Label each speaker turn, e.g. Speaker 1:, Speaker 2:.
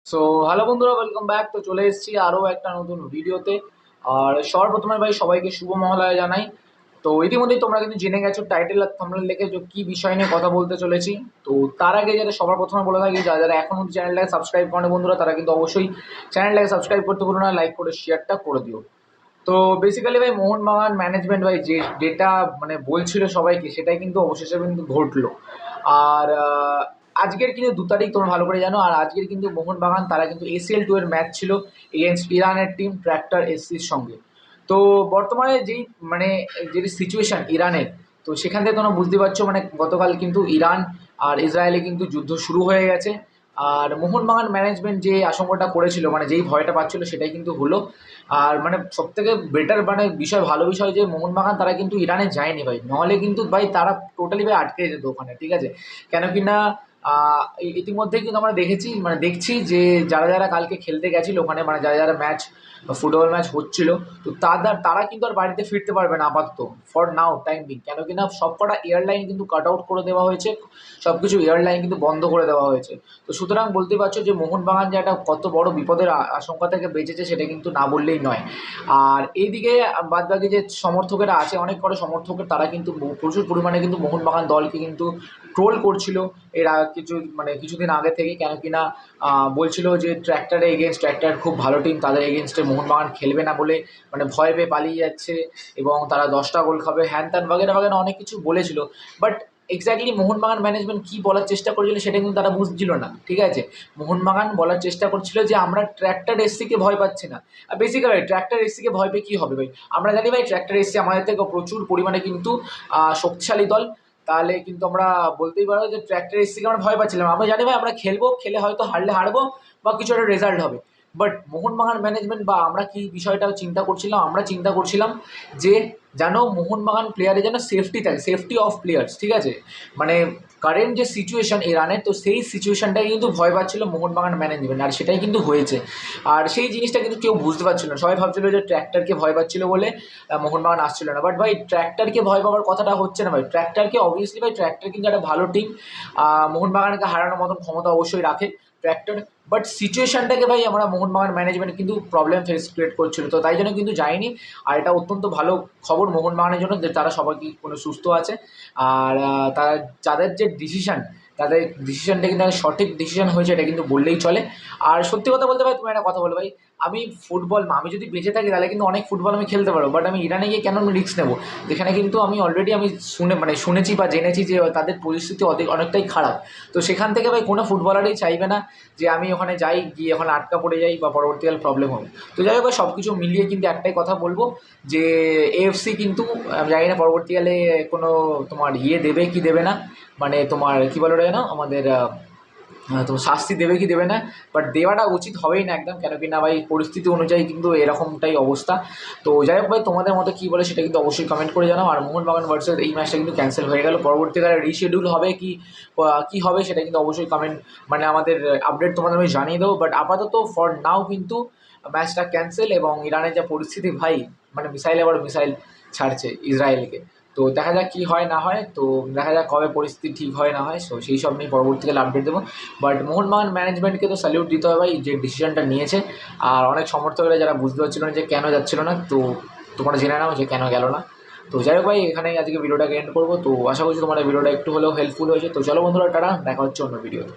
Speaker 1: So hello বন্ধুরা, welcome back. তো চলে এসেছি আরও একটা নতুন ভিডিওতে। আর সর্বপ্রথমে ভাই সবাইকে শুভ মহালয়া জানাই। তো ইতিমধ্যেই তোমরা কিন্তু জেনে গেছো টাইটেল আর থাম্বনেল দেখে যে কী বিষয় নিয়ে কথা বলতে চলেছি। তো তার আগে যারা সবার প্রথমে বলে থাকি, যারা যারা এখন অব্দি চ্যানেলটাকে সাবস্ক্রাইব করে বন্ধুরা, তারা কিন্তু অবশ্যই চ্যানেলটাকে সাবস্ক্রাইব করতে ভুলো না, লাইক করে শেয়ারটা করে দিও। তো বেসিক্যালি ভাই মোহনবাগান ম্যানেজমেন্ট ভাই যে ডেটা মানে বলছিল সবাইকে, সেটাই কিন্তু অবশেষে কিন্তু ঘটলো। আর আজকের কিন্তু 2 তারিখ, তোমরা ভালো করে জানো। আর আজকের কিন্তু মোহনবাগান তারা কিন্তু ACL 2 এর ম্যাচ ছিল এগেনস্ট ইরানের টিম ট্র্যাক্টর SCর সঙ্গে। তো বর্তমানে যেই মানে যেটি সিচুয়েশন ইরানের, তো সেখান থেকে তোমরা বুঝতে পারছো মানে গতকাল কিন্তু ইরান আর ইসরায়েলে কিন্তু যুদ্ধ শুরু হয়ে গেছে। আর মোহনবাগান ম্যানেজমেন্ট যে আশঙ্কাটা করেছিল, মানে যেই ভয়টা পাচ্ছিল, সেটাই কিন্তু হলো। আর মানে সব থেকে বেটার মানে বিষয়, ভালো বিষয় যে মোহনবাগান তারা কিন্তু ইরানে যায়নি ভাই, নাহলে কিন্তু ভাই তারা টোটালি ভাই আটকে যেত ওখানে, ঠিক আছে। কেন কি না ইতিমধ্যেই কিন্তু আমরা দেখেছি, মানে দেখছি যে যারা যারা কালকে খেলতে গেছিলো ওখানে, মানে যারা যারা ম্যাচ ফুটবল ম্যাচ হচ্ছিল, তো তারা কিন্তু আর বাড়িতে ফিরতে পারবে না আপাতত, ফর নাও টাইম বিং। কেন কি না সব কটা এয়ারলাইন কিন্তু কাট আউট করে দেওয়া হয়েছে, সব কিছু এয়ারলাইন কিন্তু বন্ধ করে দেওয়া হয়েছে। তো সুতরাং বলতে পারছো যে মোহনবাগান যে একটা কত বড় বিপদের আশঙ্কা থেকে বেঁচেছে, সেটা কিন্তু না বললেই নয়। আর এইদিকে বাদবাকি যে সমর্থকেরা আছে, অনেক বড় সমর্থকের, তারা কিন্তু প্রচুর পরিমাণে কিন্তু মোহনবাগান দলকে কিন্তু ট্রোল করছিল এরা কিছু মানে কিছুদিন আগে থেকে। কেন কি না বলছিল যে ট্র্যাক্টরে এগেনস্ট, ট্র্যাক্টর খুব ভালো টিম, তাদের এগেনস্টে মোহনবাগান খেলবে না বলে মানে ভয় পেয়ে পালিয়ে যাচ্ছে, এবং তারা 10টা গোল খাবে, হ্যান ত্যান বাগেরা বাগেরা অনেক কিছু বলেছিল। বাট এক্স্যাক্টলি মোহনবাগান ম্যানেজমেন্ট কী বলার চেষ্টা করেছিল সেটা কিন্তু তারা বুঝছিল না, ঠিক আছে। মোহনবাগান বলার চেষ্টা করছিল যে আমরা ট্র্যাক্টর এসসিকে ভয় পাচ্ছি না। আর বেসিক্যালি ট্র্যাক্টর এসসিকে ভয় পেয়ে কী হবে ভাই, আমরা জানি ভাই ট্র্যাক্টর এসসি আমাদের থেকে প্রচুর পরিমাণে কিন্তু শক্তিশালী দল। তাহলে কিন্তু আমরা বলতেই পারো যে ট্র্যাক্টর এসসিকে আমরা ভয় পাচ্ছিলাম, আমরা জানি ভাই আমরা খেলবো, খেলে হয়তো হারলে হারবো বা কিছু একটা রেজাল্ট হবে। বাট মোহনবাগান ম্যানেজমেন্ট বা আমরা কি বিষয়টা চিন্তা করছিলাম, আমরা চিন্তা করছিলাম যে যেন মোহনবাগান প্লেয়ারে যেন সেফটি থাকে, সেফটি অফ প্লেয়ার্স, ঠিক আছে। মানে কারেন্ট যে সিচুয়েশন ইরানের, তো সেই সিচুয়েশনটাই কিন্তু ভয় পাচ্ছিল মোহনবাগান ম্যানেজমেন্ট, আর সেটাই কিন্তু হয়েছে। আর সেই জিনিসটা কিন্তু কেউ বুঝতে পারছিল না, সবাই ভাবছিল যে ট্র্যাক্টরকে ভয় পাচ্ছিল বলে মোহনবাগান আসছিল না। বাট ভাই ট্র্যাক্টরকে ভয় পাওয়ার কথাটা হচ্ছে না ভাই, ট্র্যাক্টরকে অবভিয়াসলি ভাই, ট্র্যাক্টর কিন্তু একটা ভালো টিম, মোহনবাগানকে হারানোর মতন ক্ষমতা অবশ্যই রাখে ট্র্যাক্টর। বাট সিচুয়েশনটাকে ভাই আমরা মোহনবাগান ম্যানেজমেন্ট কিন্তু প্রবলেম ফেস ক্রিয়েট করছিল, তো তাই জন্য কিন্তু যায়নি। আর এটা অত্যন্ত ভালো খবর মোহনবাগানের জন্য যে তারা সবাই কোনো সুস্থ আছে। আর তারা যাদের যে ডিসিশন, তাদের ডিসিশনটা কিন্তু একটা সঠিক ডিসিশন হয়েছে, এটা কিন্তু বললেই চলে। আর সত্যি কথা বলতে ভাই, তুমি একটা কথা বলো ভাই, আমি ফুটবল, আমি যদি বেঁচে থাকি তাহলে কিন্তু অনেক ফুটবল আমি খেলতে পারবো, বাট আমি ইরানে গিয়ে কেন রিস্ক নেবো, যেখানে কিন্তু আমি অলরেডি আমি শুনেছি বা জেনেছি যে তাদের পরিস্থিতি অনেকটাই খারাপ। তো সেখান থেকে ভাই কোনো ফুটবলারই চাইবে না যে আমি ওখানে যাই, গিয়ে ওখানে আটকা পড়ে যাই বা পরবর্তীকালে প্রবলেম হবে। তো যাই হোক ভাই, সব কিছু মিলিয়ে কিন্তু একটাই কথা বলবো যে AFC কিন্তু আমি জানি না পরবর্তীকালে কোনো তোমার ইয়ে দেবে কি দেবে না, মানে তোমার কী বলো রে না আমাদের তো শাস্তি দেবে কি দেবে না, বাট দেওয়াটা উচিত হবেই না একদম। কেন কি না ভাই পরিস্থিতি অনুযায়ী কিন্তু এরকমটাই অবস্থা। তো যাই হোক ভাই, তোমাদের মতো কী বলে সেটা কিন্তু অবশ্যই কমেন্ট করে জানাও। আর মোহনবাগান ভার্সেস এই ম্যাচটা কিন্তু ক্যান্সেল হয়ে গেল, পরবর্তীকালে রিশিডিউল হবে কি কী হবে সেটা কিন্তু অবশ্যই কমেন্ট মানে আমাদের আপডেট তোমাদের আমি জানিয়ে দেবো। বাট আপাতত ফর নাও কিন্তু ম্যাচটা ক্যান্সেল, এবং ইরানের যা পরিস্থিতি ভাই, মানে মিসাইল আবার মিসাইল ছাড়ছে ইসরায়েলকে। তো দেখা যাক কী হয় না হয়, তো দেখা যাক কবে পরিস্থিতি ঠিক হয় না হয়, সো সেই সব নিয়ে পরবর্তীকালে আপডেট দেবো। বাট মোহনবাগান ম্যানেজমেন্টকে তো স্যালিউট দিতে হবে ভাই, যে ডিসিশনটা নিয়েছে। আর অনেক সমর্থকরা যারা বুঝতে পারছিল না যে কেন যাচ্ছিল না, তো তোমরা জেনে নাও যে কেন গেল না। তো যাই হোক ভাই, এখানেই আজকে ভিডিওটাকে এন্ড করবো। তো আশা করছি তোমাদের ভিডিওটা একটু হলেও হেল্পফুল হয়েছে। তো চলো বন্ধুরা, টাটা, দেখা হচ্ছে অন্য ভিডিওতে।